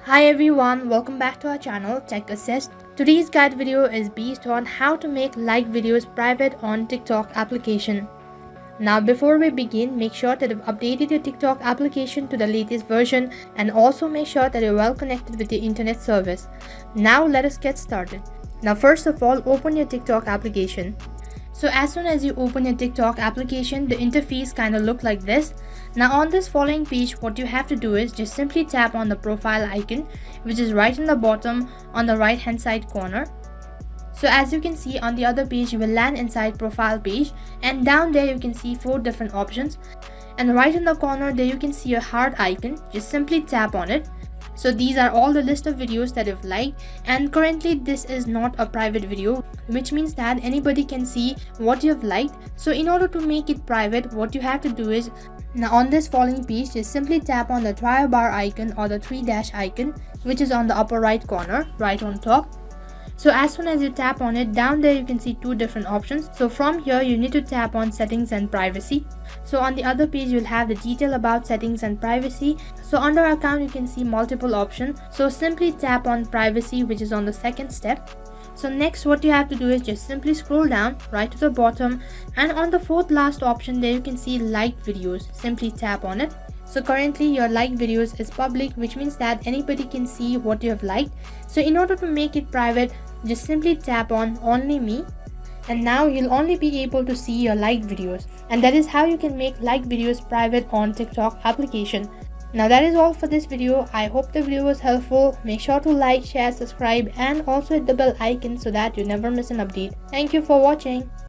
Hi everyone, welcome back to our channel Tech Assist. Today's guide video is based on how to make like videos private on TikTok application. Now before we begin, make sure that you've updated your TikTok application to the latest version and also make sure that you're well connected with the internet service. Now let us get started. Now first of all, open your TikTok application. So as soon as you open your TikTok application, the interface kind of look like this. Now on this following page, what you have to do is just simply tap on the profile icon, which is right in the bottom on the right hand side corner. So as you can see on the other page, you will land inside profile page, and down there you can see 4 different options, and right in the corner there you can see a heart icon. Just simply tap on it. So these are all the list of videos that you've liked, and currently this is not a private video, which means that anybody can see what you've liked. So in order to make it private, what you have to do is, now on this following page, just simply tap on the try bar icon or the 3 dash icon, which is on the upper right corner, right on top. So as soon as you tap on it, down there you can see 2 different options. So from here you need to tap on settings and privacy. So on the other page you'll have the detail about settings and privacy. So under account you can see multiple options. So simply tap on privacy, which is on the second step. So next what you have to do is just simply scroll down right to the bottom, and on the 4th last option there you can see like videos. Simply tap on it. So currently your like videos is public, which means that anybody can see what you have liked. So in order to make it private, just simply tap on only me, and now you'll only be able to see your liked videos. And that is how you can make like videos private on TikTok application. Now that is all for this video. I hope the video was helpful. Make sure to like, share, subscribe, and also hit the bell icon so that you never miss an update. Thank you for watching.